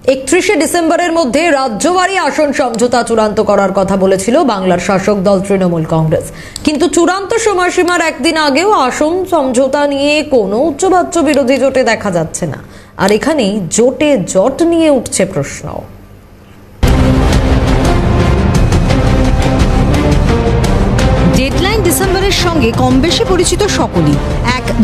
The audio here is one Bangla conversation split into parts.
31শে ডিসেম্বরের মধ্যে রাজ্যবাড়ি আসন সমঝোতা চূড়ান্ত করার কথা বলেছিল বাংলার শাসক দল তৃণমূল কংগ্রেস। কিন্তু চূড়ান্ত সময়সীমার একদিন আগেও আসন সমঝোতা নিয়ে কোনো উচ্চবাচ্য বিরোধী জোটে দেখা যাচ্ছে না। আর এখানেই জোটে জট নিয়ে উঠছে প্রশ্ন। ডেডলাইন ডিসেম্বরের সঙ্গে কম বেশি পরিচিত সকলেই।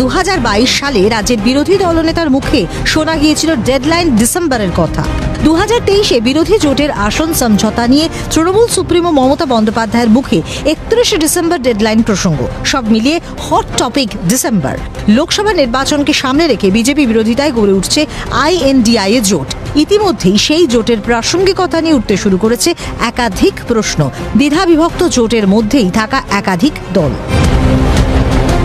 2022 সালে রাজ্যের বিরোধী দলনেতার মুখে শোনা গিয়েছিল ডেডলাইন ডিসেম্বরের কথা। 2023-এ বিরোধী জোটের আসন সমঝোতা নিয়ে তৃণমূল সুপ্রিমো মমতা বন্দ্যোপাধ্যায়ের মুখে 31শে ডিসেম্বর ডেডলাইন প্রসঙ্গ। সব মিলিয়ে হট টপিক ডিসেম্বর। লোকসভা নির্বাচনকে সামনে রেখে বিজেপি বিরোধিতায় গড়ে উঠছে INDIA জোট। ইতিমধ্যেই সেই জোটের প্রাসঙ্গিকতা নিয়ে উঠতে শুরু করেছে একাধিক প্রশ্ন। দ্বিধাবিভক্ত জোটের মধ্যেই থাকা একাধিক দল।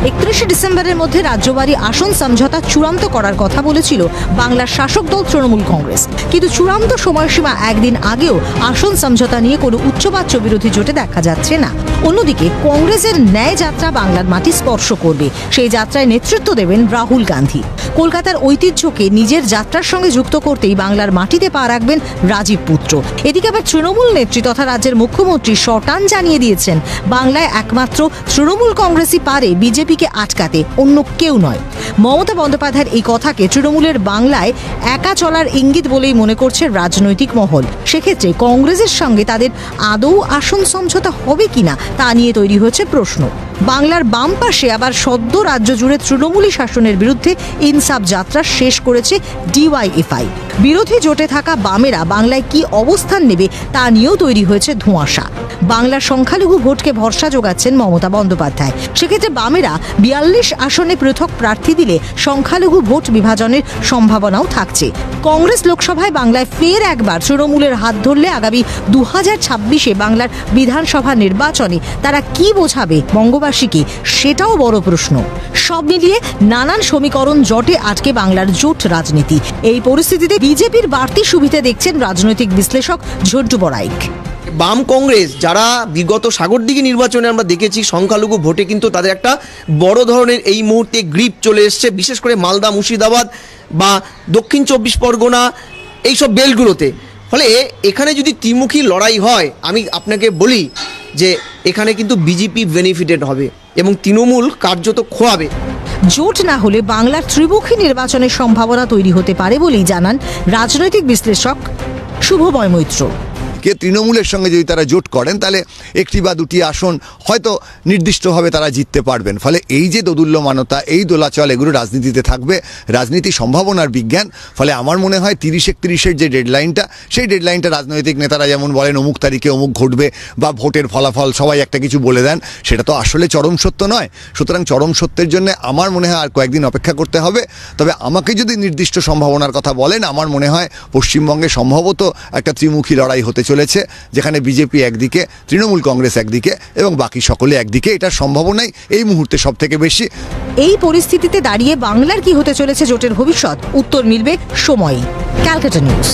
31শে ডিসেম্বরের মধ্যে রাজ্যবাড়ি আসন সমঝোতা চূড়ান্ত করার কথা বলেছিল বাংলার শাসক দল তৃণমূল কংগ্রেস। কিন্তু চূড়ান্ত সময়সীমা একদিন আগেও আসন সমঝোতা নিয়ে কোনো উচ্চবাচ্য বিরোধী জোটে দেখা যাচ্ছে না। অন্যদিকে কংগ্রেসের ন্যায় যাত্রা বাংলার মাটি স্পর্শ করবে। সেই যাত্রায় নেতৃত্ব দেবেন রাহুল গান্ধী। কলকাতার ঐতিহ্যকে নিজের যাত্রার সঙ্গে যুক্ত করতেই বাংলার মাটিতে পা রাখবেন রাজীব পুত্র। এদিকে আবার তৃণমূল নেত্রী তথা রাজ্যের মুখ্যমন্ত্রী শটান জানিয়ে দিয়েছেন, বাংলায় একমাত্র তৃণমূল কংগ্রেসই পারে বিজেপিকে আটকাতে, অন্য কেউ নয়। মমতা বন্দ্যোপাধ্যায়ের এই কথাকে তৃণমূলের বাংলায় একা চলার ইঙ্গিত বলেই মনে করছে রাজনৈতিক মহল। সেক্ষেত্রে কংগ্রেসের সঙ্গে তাদের আদৌ আসন সমঝোতা হবে কিনা তা নিয়ে তৈরি হয়েছে প্রশ্ন। বাংলার বাম পাশে আবার সদ্য রাজ্য জুড়ে তৃণমূলী শাসনের বিরুদ্ধে ইনসাফ যাত্রা শেষ করেছে DYFI। বিরোধী জোটে থাকা বামেরা বাংলায় কি অবস্থান নেবে তা নিয়েও তৈরি হয়েছে ধোঁয়াশা। বাংলার সংখ্যালঘু ভোটকে ভরসা যোগাচ্ছেন মমতা বন্দ্যোপাধ্যায়। সেক্ষেত্রে বামেরা 42 আসনে পৃথক প্রার্থী দিলে সংখ্যালঘু ভোট বিভাজনের সম্ভাবনাও থাকছে। কংগ্রেস লোকসভায় বাংলায় ফের একবার তৃণমূলের হাত ধরলে আগামী 2026-এ বাংলার বিধানসভা নির্বাচনে তারা কি বোঝাবে বঙ্গবাসীকে, সেটাও বড় প্রশ্ন। সব মিলিয়ে নানান সমীকরণ জটে আটকে বাংলার জোট রাজনীতি। এই পরিস্থিতিতে বিজেপির বাড়তি সুবিধা দেখছেন রাজনৈতিক বিশ্লেষক ঝন্টু বড়াইক। বাম কংগ্রেস যারা বিগত সাগরদিঘি নির্বাচনে আমরা দেখেছি সংখ্যালঘু ভোটে কিন্তু তাদের একটা বড় ধরনের এই মুহূর্তে গ্রিপ চলে এসছে, বিশেষ করে মালদা, মুর্শিদাবাদ বা দক্ষিণ 24 পরগনা এইসব বেলগুলোতে। ফলে এখানে যদি ত্রিমুখী লড়াই হয়, আমি আপনাকে বলি যে এখানে কিন্তু বিজেপি বেনিফিটেড হবে এবং তৃণমূল কার্যত খোয়াবে। জোট না হলে বাংলার ত্রিমুখী নির্বাচনের সম্ভাবনা তৈরি হতে পারে বলেই জানান রাজনৈতিক বিশ্লেষক শুভময় মৈত্র। কে তৃণমূলের সঙ্গে যদি তারা জোট করেন তাহলে একটি বা দুটি আসন হয়তো নির্দিষ্টভাবে তারা জিততে পারবেন। ফলে এই যে দোদুল্যমানতা, এই দোলাচল, এগুলো রাজনীতিতে থাকবে। রাজনীতি সম্ভাবনার বিজ্ঞান। ফলে আমার মনে হয় 30-31-এর যে ডেডলাইনটা, সেই ডেডলাইনটা রাজনৈতিক নেতারা যেমন বলেন অমুক তারিখে অমুক ঘটবে বা ভোটের ফলাফল সবাই একটা কিছু বলে দেন, সেটা তো আসলে চরম সত্য নয়। সুতরাং চরম সত্যের জন্য আমার মনে হয় আর কয়েকদিন অপেক্ষা করতে হবে। তবে আমাকে যদি নির্দিষ্ট সম্ভাবনার কথা বলেন, আমার মনে হয় পশ্চিমবঙ্গে সম্ভবত একটা ত্রিমুখী লড়াই হতে চলেছে, যেখানে বিজেপি একদিকে, তৃণমূল কংগ্রেস একদিকে এবং বাকি সকলে একদিকে। এটার সম্ভাবনাই এই মুহূর্তে সব থেকে বেশি। এই পরিস্থিতিতে দাঁড়িয়ে বাংলার কি হতে চলেছে জোটের ভবিষ্যৎ, উত্তর মিলবে সময়েই। ক্যালকাটা নিউজ।